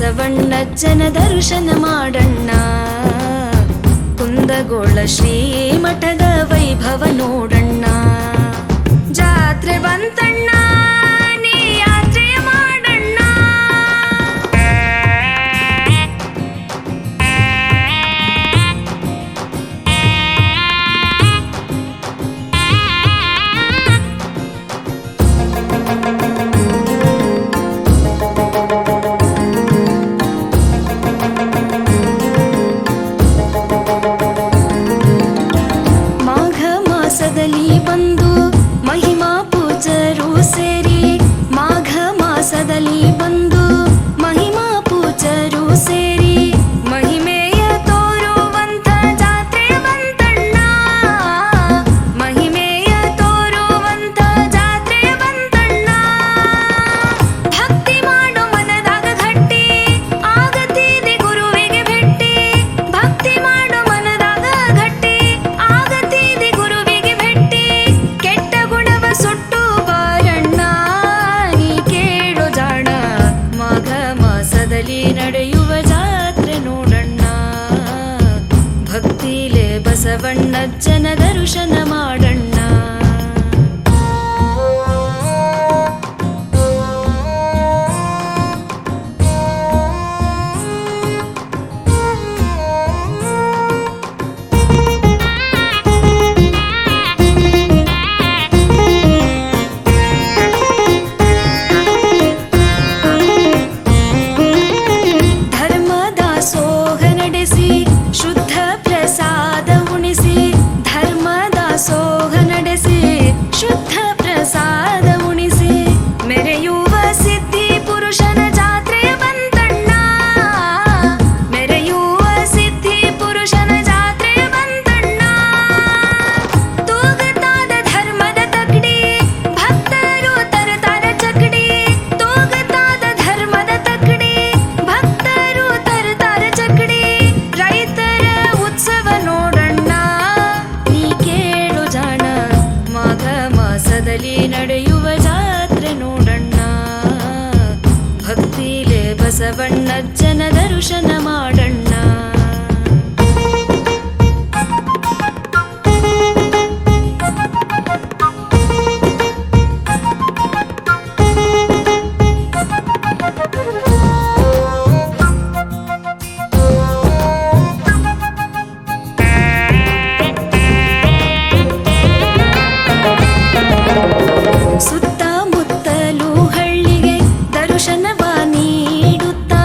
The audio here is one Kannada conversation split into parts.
ಬಸವಣ್ಣಜ್ಜನ ದರ್ಶನ ಮಾಡಣ್ಣ. ಕುಂದಗೋಳ ಶ್ರೀಮಠದ ವೈಭವ ನೋಡಣ್ಣ. ಜಾತ್ರೆ ಬಂತಣ್ಣ, ನೀ ಯಾತ್ರೆ ಮಾಡಣ್ಣ. ಮಾಘ ಮಾಸದಲ್ಲಿ ಬಂದು ಮಹಿಮಾ ಪೂಜರು ಸೇರಿ, ಮಾಘ ಮಾಸದಲ್ಲಿ ಬಂದು ಮಹಿಮಾ ಪೂಜರು ಸೇರಿ, ಮಹಿಮೆಯ ತೋರುವಂತ ಜಾತ್ರೆ ಬಂತಣ್ಣ. ಮಹಿಮೆಯ ತೋರುವಂತ ಜಾತ್ರೆ ಬಂತಣ್ಣ. ಭಕ್ತಿ ಮಾಡೋ ಮನದಾಗ ಗಟ್ಟಿ, ಆಗತಿದೆ ಗುರುವಿಗೆ ಭೇಟಿ. ಭಕ್ತಿ ಮಾಡೋ ಮನದಾಗ ಗಟ್ಟಿ, ಆಗತಿದೆ ಗುರುವಿಗೆ ಭೇಟಿ. ಕೆಟ್ಟ ಗುಣವ ಸುಟ್ಟು ಬಾರಣ್ಣ, ನೀ ಕೇಳೋ ಜಾಣ. ಮಾಘ ಮಾಸದಲ್ಲಿ ನಡೆಯುವ ಜಾತ್ರೆ ನೋಡಣ್ಣ. ಭಕ್ತಿಲೇ ಬಸವಣ್ಣಜ್ಜನ ದರ್ಶನ ಮಾಡಣ್ಣ. ಧರ್ಮದಾಸೋಹ ನಡೆಸಿ ಶುದ್ಧ ಪ್ರಸಾದ ಉಣಿಸಿ, ಧರ್ಮದಾಸೋಹ ನಡೆಸಿ ಶುದ್ಧ ಪ್ರಸಾದ ಉಣಿಸಿ, ಮೆರೆಯುವ ಸಿದ್ಧಿ ಪುರುಷನ ಜಾತ್ರೆ ಬಂತಣ್ಣ. ಮೆರೆಯುವ ಸಿದ್ಧಿ ಪುರುಷನ ಜಾತ್ರೆ ಬಂತಣ್ಣ. ತೂಗತಾದ ಧರ್ಮದ ತಗಡಿ, ಭಕ್ತರು ತರತಾರ ಚಕಡಿ. ತೂಗತಾದ ಧರ್ಮದ ತಗಡಿ, ಭಕ್ತರು ತರತಾರ ಚಕಡಿ. ರೈತರ ಉತ್ಸವ ನೋಡಣ್ಣ, ನೀ ಕೇಳು ಜಾಣ. ಮಾಘ ಮಾಸದಲ್ಲಿ ನಡೆಯುವ ಜಾತ್ರೆ ನೋಡಣ್ಣ. ಭಕ್ತಿಲೇ ಬಸವಣ್ಣಜ್ಜನ ದರ್ಶನ ಮಾಡಣ್ಣ. ಸುತ್ತಮುತ್ತಲು ಹಳ್ಳಿಗೆ ದರ್ಶನವ ನೀಡುತ್ತಾ,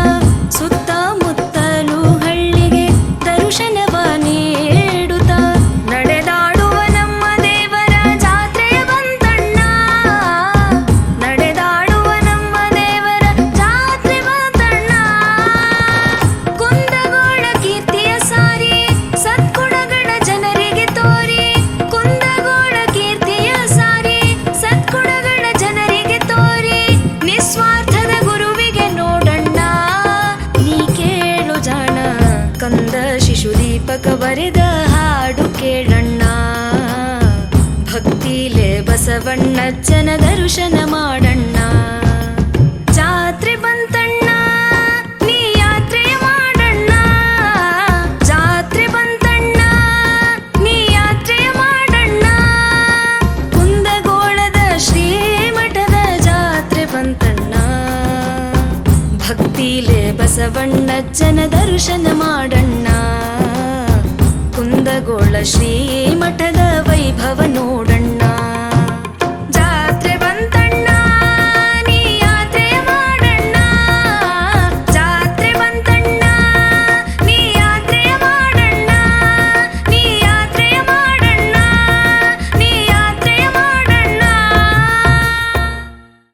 ಸುತ್ತಮುತ್ತಲು ಹಳ್ಳಿಗೆ ದರ್ಶನವ ನೀಡುತ್ತಾ, ನಡೆದಾಡುವ ನಮ್ಮ ದೇವರ ಜಾತ್ರೆ ಬಂತಣ್ಣ. ನಡೆದಾಡುವ ನಮ್ಮ ದೇವರ ಜಾತ್ರೆ ಬಂತಣ್ಣ. ಕುಂದಗೋಳ ಕೀರ್ತಿಯ ಸಾರಿ, ಸದ್ಗುಣಗಳ ಜನರಿಗೆ ತೋರಿ. ಕುಂದಗೋಳ ಕೀರ್ತಿಯ ಸಾರಿ, ಸದ್ಗುಣಗಳ ಜನರಿಗೆ ತೋರಿ. ನಿಸ್ವಾರ್ಥದ ಗುರುವಿಗೆ ನೋಡಣ್ಣ, ನೀ ಕೇಳು ಜಾಣ. ಕಂದ ಶಿಶು ದೀಪಕ ಬರೆದ ಹಾಡು ಕೇಳಣ್ಣ. ಭಕ್ತಿಲೇ ಬಸವಣ್ಣಜ್ಜನ ದರ್ಶನ ಮಾಡಣ್ಣ. ಜಾತ್ರೆ ಬಂತಣ್ಣ, ನೀ ಯಾತ್ರೆ ಮಾಡಣ್ಣ. ಜಾತ್ರೆ ಬಂತಣ್ಣ, ನೀ ಯಾತ್ರೆ ಮಾಡಣ್ಣ. ಕುಂದಗೋಳದ ಶ್ರೀಮಠದ ಜಾತ್ರೆ ಬಂತಣ್ಣ. ಭಕ್ತಿಲೇ ಬಸವಣ್ಣಜ್ಜನ ದರ್ಶನ ಮಾಡಣ್ಣ. ಕುಂದಗೋಳ ಶ್ರೀಮಠದ ವೈಭವ ನೋಡ